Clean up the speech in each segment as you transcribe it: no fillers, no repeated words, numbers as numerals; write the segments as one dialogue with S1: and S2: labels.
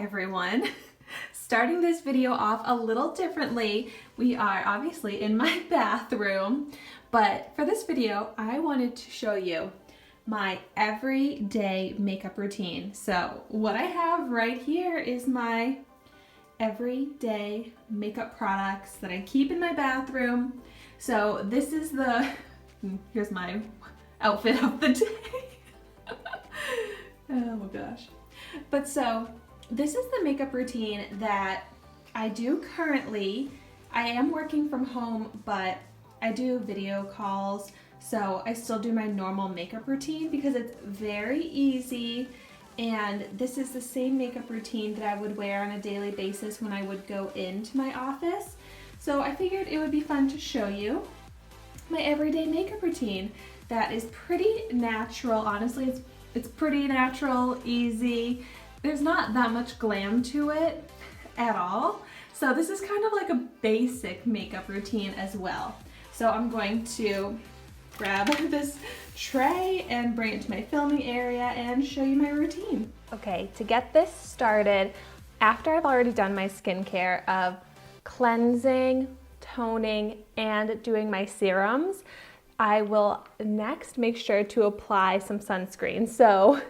S1: everyone. Starting this video off a little differently. We are obviously in my bathroom, but for this video, I wanted to show you my everyday makeup routine. So what I have right here is my everyday makeup products that I keep in my bathroom. So this is here's my outfit of the day. Oh my gosh. But so this is the makeup routine that I do currently. I am working from home, but I do video calls, so I still do my normal makeup routine because it's very easy, and this is the same makeup routine that I would wear on a daily basis when I would go into my office. So I figured it would be fun to show you my everyday makeup routine that is pretty natural. Honestly, it's pretty natural, easy. There's not that much glam to it at all. So this is kind of like a basic makeup routine as well. So I'm going to grab this tray and bring it to my filming area and show you my routine. Okay, to get this started, after I've already done my skincare of cleansing, toning, and doing my serums, I will next make sure to apply some sunscreen. So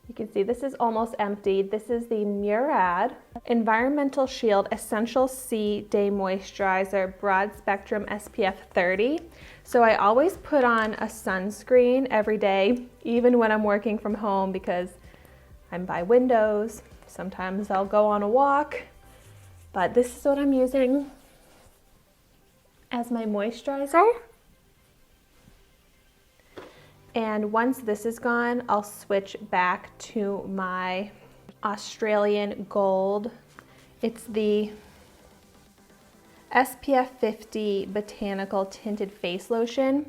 S1: you can see this is almost empty. This is the Murad Environmental Shield Essential C Day Moisturizer Broad Spectrum SPF 30. So I always put on a sunscreen every day, even when I'm working from home, because I'm by windows. Sometimes I'll go on a walk, but this is what I'm using as my moisturizer. And once this is gone, I'll switch back to my Australian Gold. It's the SPF 50 Botanical Tinted Face Lotion.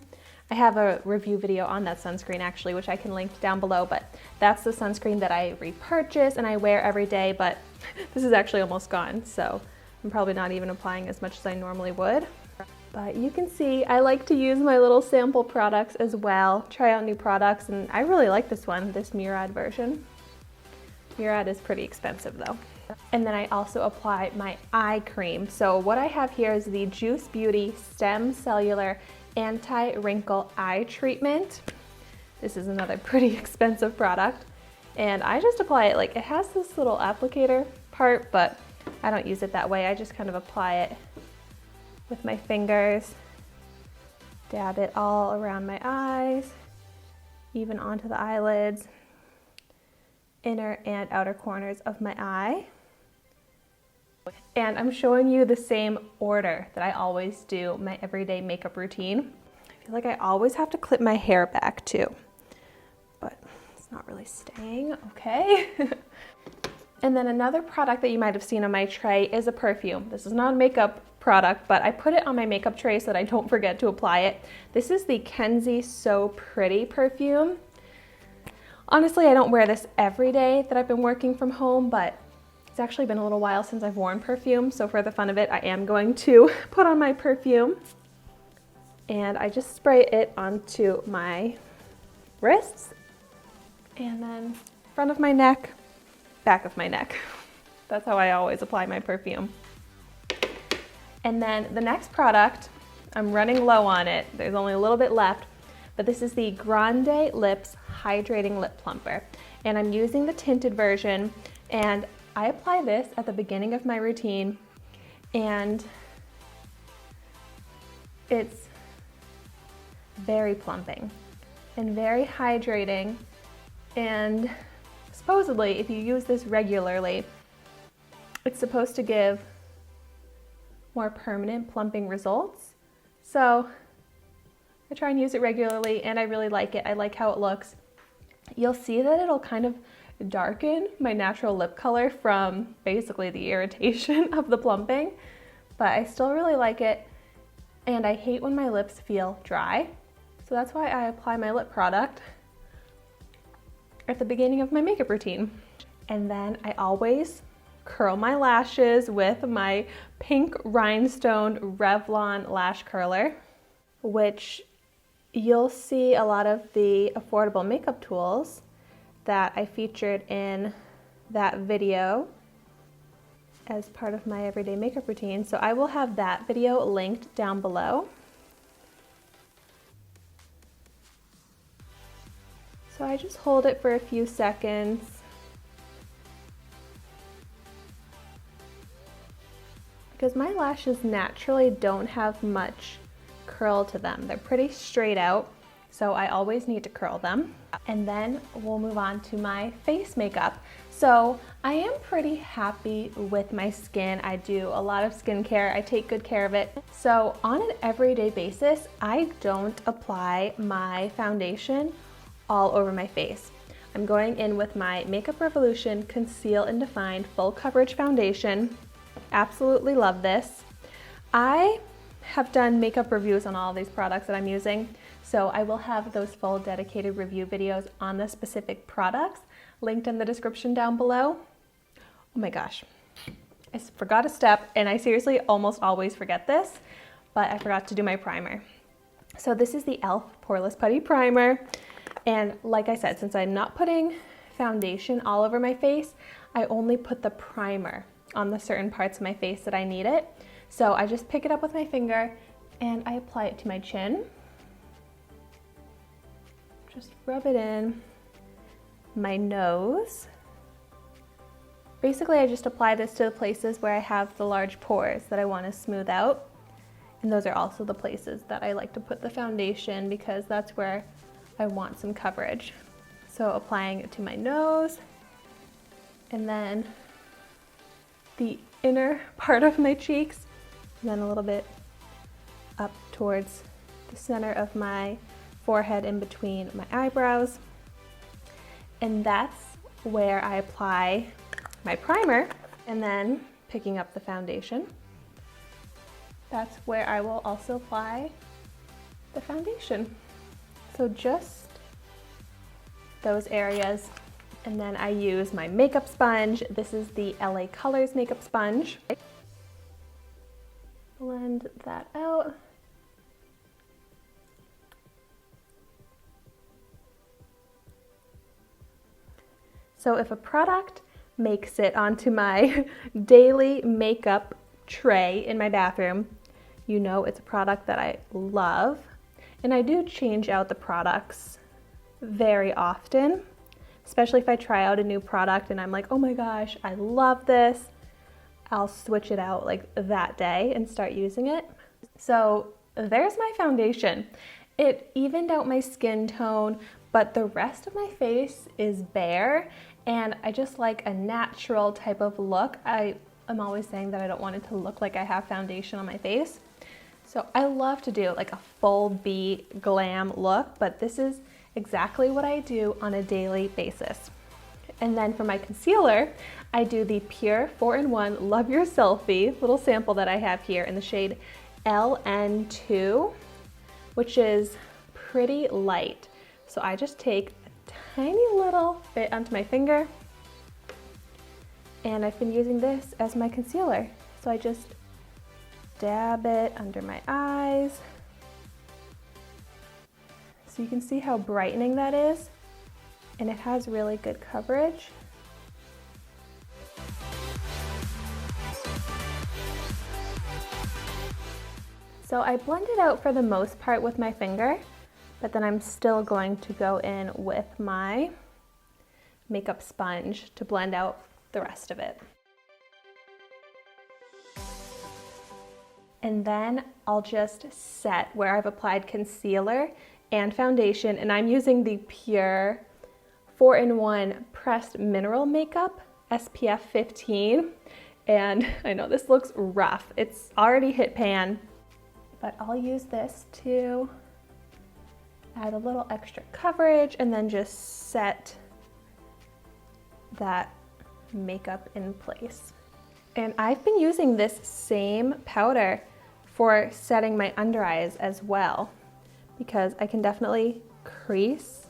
S1: I have a review video on that sunscreen actually, which I can link down below, but that's the sunscreen that I repurchase and I wear every day, but this is actually almost gone, so I'm probably not even applying as much as I normally would. But you can see I like to use my little sample products as well, try out new products, and I really like this one, this Murad version. Murad is pretty expensive though. And then I also apply my eye cream. So what I have here is the Juice Beauty Stem Cellular Anti-Wrinkle Eye Treatment. This is another pretty expensive product. And I just apply it, like it has this little applicator part, but I don't use it that way. I just kind of apply it with my fingers, dab it all around my eyes, even onto the eyelids, inner and outer corners of my eye. And I'm showing you the same order that I always do my everyday makeup routine. I feel like I always have to clip my hair back too, but it's not really staying, okay. And then another product that you might have seen on my tray is a perfume. This is not a makeup product, but I put it on my makeup tray so that I don't forget to apply it. This is the Kenzie So Pretty perfume. Honestly, I don't wear this every day that I've been working from home, but it's actually been a little while since I've worn perfume, so for the fun of it, I am going to put on my perfume. And I just spray it onto my wrists, and then front of my neck, back of my neck. That's how I always apply my perfume. And then the next product, I'm running low on it. There's only a little bit left, but this is the Grande Lips Hydrating Lip Plumper. And I'm using the tinted version, and I apply this at the beginning of my routine, and it's very plumping and very hydrating, and supposedly if you use this regularly, it's supposed to give more permanent plumping results. So I try and use it regularly, and I really like it. I like how it looks. You'll see that it'll kind of darken my natural lip color from basically the irritation of the plumping, but I still really like it, and I hate when my lips feel dry. So that's why I apply my lip product at the beginning of my makeup routine. And then I always curl my lashes with my pink rhinestone Revlon lash curler, which you'll see a lot of the affordable makeup tools that I featured in that video as part of my everyday makeup routine. So I will have that video linked down below. So I just hold it for a few seconds. Because my lashes naturally don't have much curl to them. They're pretty straight out, so I always need to curl them. And then we'll move on to my face makeup. So I am pretty happy with my skin. I do a lot of skincare. I take good care of it. So on an everyday basis, I don't apply my foundation all over my face. I'm going in with my Makeup Revolution Conceal and Define Full Coverage Foundation. Absolutely love this. I have done makeup reviews on all of these products that I'm using, so I will have those full dedicated review videos on the specific products linked in the description down below. Oh my gosh, I forgot a step, and I seriously almost always forget this, but I forgot to do my primer. So this is the e.l.f. Poreless Putty Primer, and like I said, since I'm not putting foundation all over my face, I only put the primer on the certain parts of my face that I need it. So I just pick it up with my finger and I apply it to my chin. Just rub it in my nose. Basically, I just apply this to the places where I have the large pores that I want to smooth out. And those are also the places that I like to put the foundation because that's where I want some coverage. So applying it to my nose, and then the inner part of my cheeks, and then a little bit up towards the center of my forehead in between my eyebrows. And that's where I apply my primer, and then picking up the foundation. That's where I will also apply the foundation. So just those areas. And then I use my makeup sponge. This is the LA Colors makeup sponge. Blend that out. So if a product makes it onto my daily makeup tray in my bathroom, you know it's a product that I love. And I do change out the products very often. Especially if I try out a new product and I'm like, oh my gosh, I love this. I'll switch it out like that day and start using it. So there's my foundation. It evened out my skin tone, but the rest of my face is bare, and I just like a natural type of look. I'm always saying that I don't want it to look like I have foundation on my face. So I love to do like a full B glam look, but this is exactly what I do on a daily basis. And then for my concealer, I do the Pure 4-in-1 Love Your Selfie little sample that I have here in the shade LN2, which is pretty light. So I just take a tiny little bit onto my finger, and I've been using this as my concealer. So I just dab it under my eyes. So you can see how brightening that is, and it has really good coverage. So I blend it out for the most part with my finger, but then I'm still going to go in with my makeup sponge to blend out the rest of it. And then I'll just set where I've applied concealer and foundation, and I'm using the Pure 4-in-1 Pressed Mineral Makeup SPF 15. And I know this looks rough. It's already hit pan, but I'll use this to add a little extra coverage and then just set that makeup in place. And I've been using this same powder for setting my under eyes as well, because I can definitely crease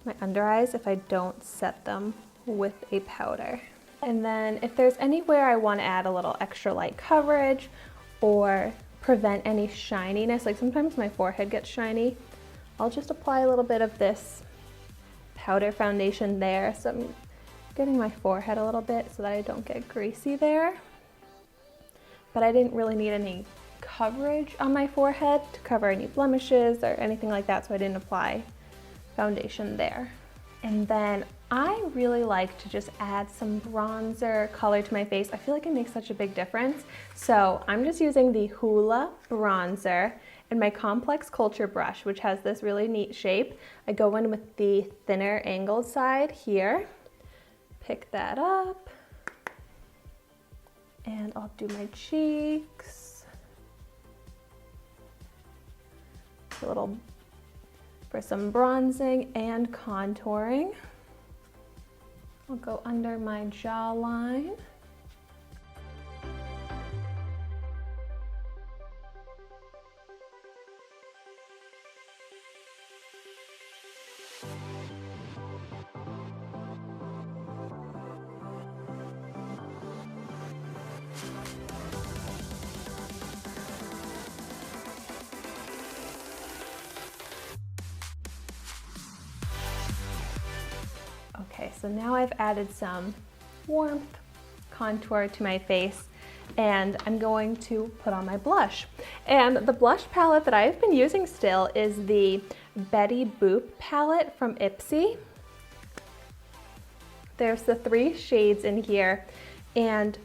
S1: my under eyes if I don't set them with a powder. And then if there's anywhere I want to add a little extra light coverage or prevent any shininess, like sometimes my forehead gets shiny, I'll just apply a little bit of this powder foundation there, so I'm getting my forehead a little bit so that I don't get greasy there. But I didn't really need any coverage on my forehead to cover any blemishes or anything like that, so I didn't apply foundation there. And then I really like to just add some bronzer color to my face. I feel like it makes such a big difference. So I'm just using the Hoola bronzer and my Complex Culture brush, which has this really neat shape. I go in with the thinner angled side here, pick that up, and I'll do my cheeks. A little for some bronzing and contouring. I'll go under my jawline. Okay, so now I've added some warmth contour to my face, and I'm going to put on my blush. And the blush palette that I've been using still is the Betty Boop palette from Ipsy. There's the 3 shades in here, and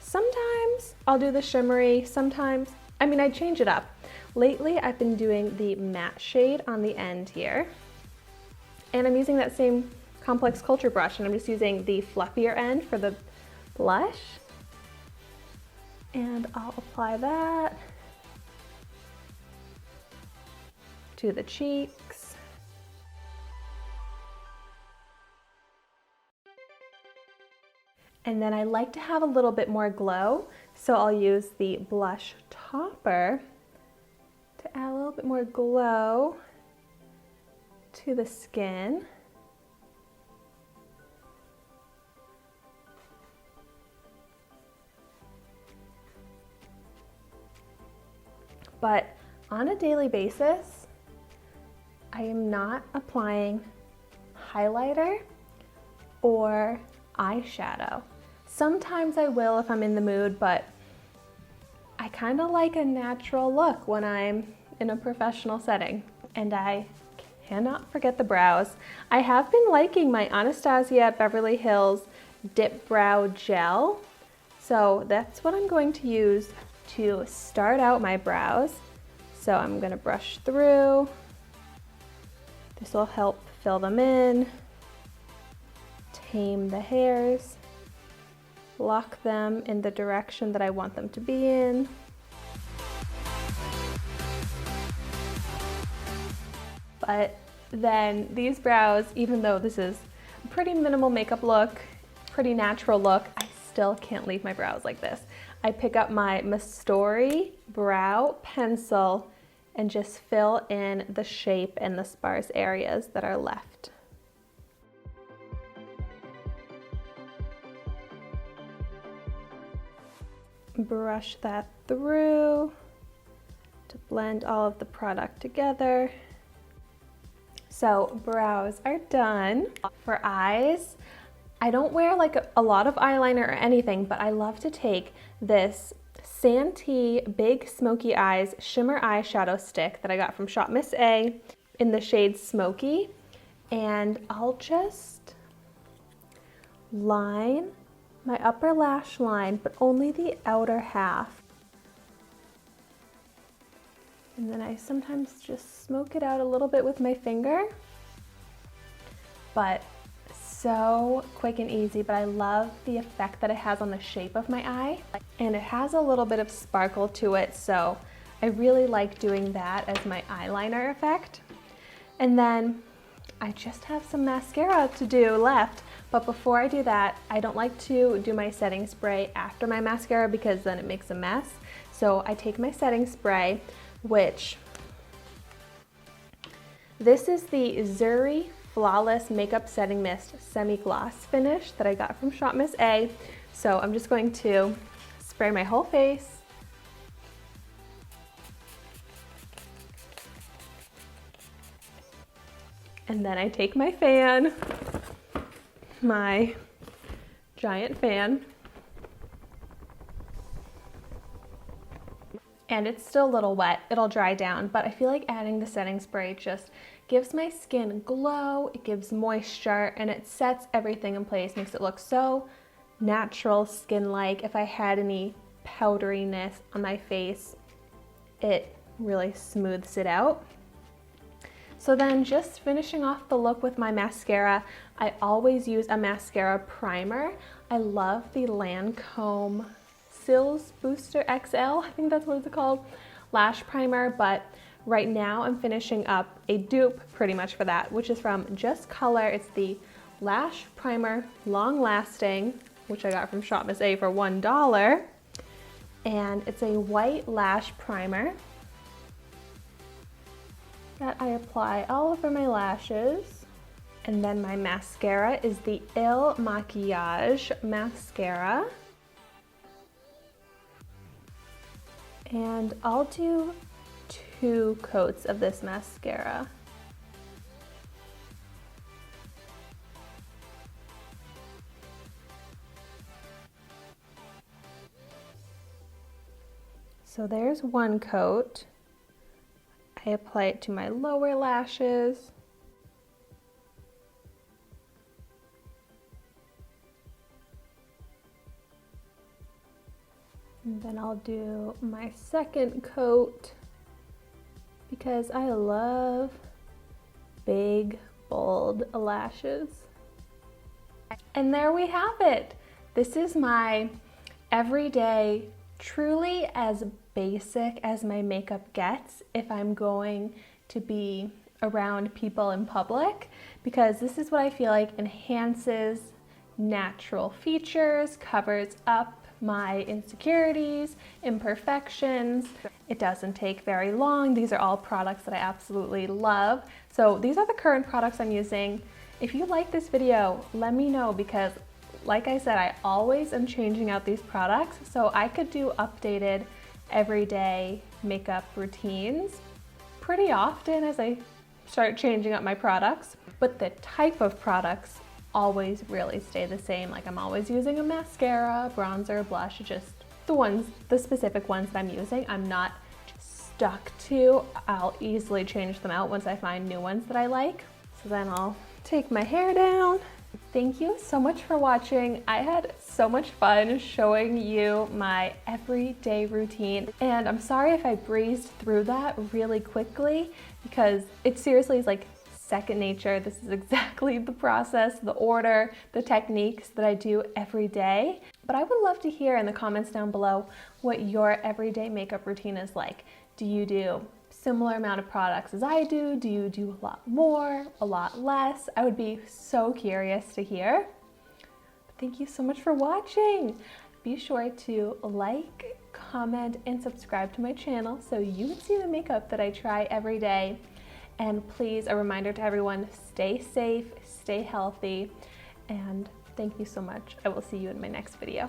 S1: sometimes I'll do the shimmery, sometimes, I change it up. Lately, I've been doing the matte shade on the end here. And I'm using that same Complex Culture brush, and I'm just using the fluffier end for the blush. And I'll apply that to the cheeks. And then I like to have a little bit more glow, so I'll use the blush topper to add a little bit more glow to the skin. But on a daily basis, I am not applying highlighter or eyeshadow. Sometimes I will if I'm in the mood, but I kind of like a natural look when I'm in a professional setting. And I cannot forget the brows. I have been liking my Anastasia Beverly Hills Dip Brow Gel. So that's what I'm going to use to start out my brows. So I'm going to brush through. This will help fill them in, tame the hairs, lock them in the direction that I want them to be in. But then these brows, even though this is a pretty minimal makeup look, pretty natural look, I still can't leave my brows like this. I pick up my Mastori brow pencil and just fill in the shape and the sparse areas that are left. Brush that through to blend all of the product together. So brows are done. For eyes, I don't wear like a lot of eyeliner or anything, but I love to take this Santee Big Smoky Eyes Shimmer Eyeshadow Stick that I got from Shop Miss A in the shade Smoky, and I'll just line my upper lash line, but only the outer half. And then I sometimes just smoke it out a little bit with my finger, but so quick and easy. But I love the effect that it has on the shape of my eye, and it has a little bit of sparkle to it, so I really like doing that as my eyeliner effect. And then I just have some mascara to do left, but before I do that, I don't like to do my setting spray after my mascara because then it makes a mess. So I take my setting spray, which this is the Zuri Flawless Makeup Setting Mist Semi-Gloss Finish that I got from Shop Miss A. So I'm just going to spray my whole face. And then I take my fan, my giant fan, and it's still a little wet. It'll dry down, but I feel like adding the setting spray just gives my skin glow, it gives moisture, and it sets everything in place, makes it look so natural, skin-like. If I had any powderiness on my face, it really smooths it out. So then just finishing off the look with my mascara, I always use a mascara primer. I love the Lancome Sills Booster XL, I think that's what it's called, lash primer, but right now I'm finishing up a dupe pretty much for that, which is from Just Color. It's the Lash Primer Long Lasting, which I got from Shop Miss A for $1. And it's a white lash primer that I apply all over my lashes. And then my mascara is the Il Maquillage mascara. And I'll do 2 coats of this mascara. So there's 1 coat. I apply it to my lower lashes. And then I'll do my 2nd coat because I love big, bold lashes. And there we have it. This is my everyday, truly as basic as my makeup gets if I'm going to be around people in public, because this is what I feel like enhances natural features, covers up my insecurities, imperfections. It doesn't take very long. These are all products that I absolutely love. So these are the current products I'm using. If you like this video, let me know, because like I said, I always am changing out these products, so I could do updated everyday makeup routines pretty often as I start changing up my products. But the type of products always really stay the same. Like I'm always using a mascara, bronzer, blush, just the specific ones that I'm using. I'm not stuck to. I'll easily change them out once I find new ones that I like. So then I'll take my hair down. Thank you so much for watching. I had so much fun showing you my everyday routine, and I'm sorry if I breezed through that really quickly, because it seriously is like second nature. This is exactly the process, the order, the techniques that I do every day. But I would love to hear in the comments down below what your everyday makeup routine is like. Do you do similar amount of products as I do? Do you do a lot more, a lot less? I would be so curious to hear. Thank you so much for watching. Be sure to like, comment, and subscribe to my channel so you can see the makeup that I try every day. And please, a reminder to everyone, stay safe, stay healthy, and thank you so much. I will see you in my next video.